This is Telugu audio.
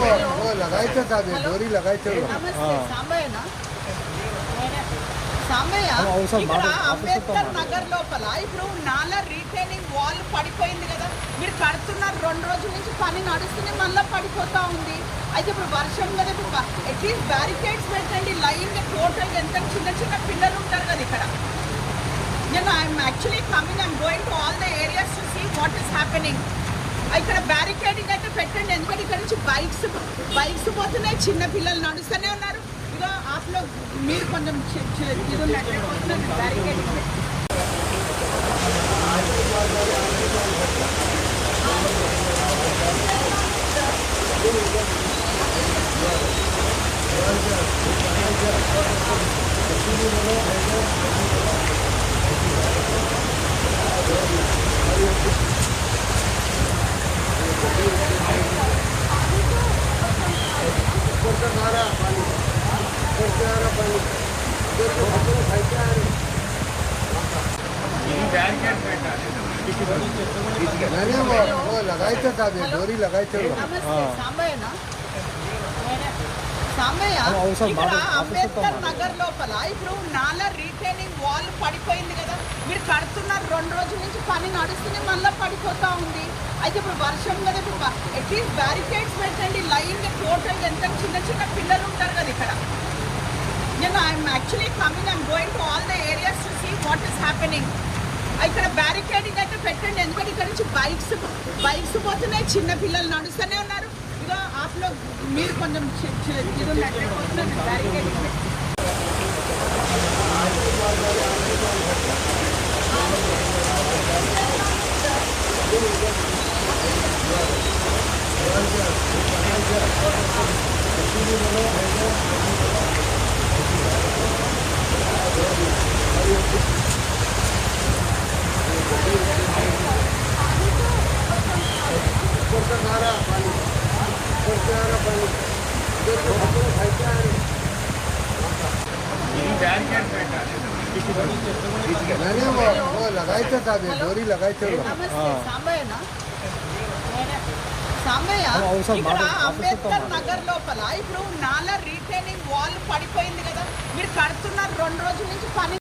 वो लगायचं का दोरी लगायचं సాంబయ్య ఇక్కడ అంబేద్కర్ నగర్ లోపల ఇప్పుడు నాలా రీటైనింగ్ వాల్ పడిపోయింది కదా, మీరు కడుతున్నారు 2 రోజుల నుంచి పని నడుస్తుంది, మళ్ళీ పడిపోతా ఉంది. అయితే ఇప్పుడు వర్షం కదా, ఇప్పుడు అట్లీస్ట్ బ్యారికేడ్స్ పెట్టండి లైన్ టోటల్. ఎంత చిన్న చిన్న పిల్లలు ఉంటారు కదా ఇక్కడ. నేను I'm actually coming and going to all the areas to see what is happening. ఇక్కడ బ్యారికేడింగ్ అయితే పెట్టండి, ఎందుకంటే ఇక్కడ నుంచి బైక్స్ పోతున్నాయి, చిన్న పిల్లలు నడుస్తూనే ఉన్నారు. ఇక ఆప్లో మీరు కొంచెం ఇది ఉన్నట్టు బ్యారికేడింగ్ वो लगायचं का दोरी लगायचं సాంబయ్య ఇక్కడ అంబేద్కర్ నగర్ లోపల ఇప్పుడు నాలా రీటైనింగ్ వాల్ పడిపోయింది కదా, మీరు కడుతున్నారు 2 రోజుల నుంచి పని నడుస్తుంది, మళ్ళీ పడిపోతా ఉంది. అయితే ఇప్పుడు వర్షం కదా, ఇప్పుడు అట్లీస్ట్ బ్యారికేడ్స్ పెట్టండి లైన్ టోటల్. ఎంత చిన్న చిన్న పిల్లలు ఉంటారు కదా ఇక్కడ. నేను I'm actually coming and going to all the areas to see what is happening. ఇక్కడ బ్యారికేడింగ్ అయితే పెట్టండి, ఎందుకంటే ఇక్కడ నుంచి బైక్స్ పోతున్నాయి, చిన్న పిల్లలు నడుస్తూనే ఉన్నారు. ఇక ఆప్లో మీరు కొంచెం ఇది ఉన్నట్టు బ్యారికేడింగ్ वो लगायचं का दोरी लगायचं సాంబయ్య ఇక్కడ అంబేద్కర్ నగర్ లోపల ఇప్పుడు నాలా రీటైనింగ్ వాల్ పడిపోయింది కదా, మీరు కడుతున్నారు 2 రోజుల నుంచి పని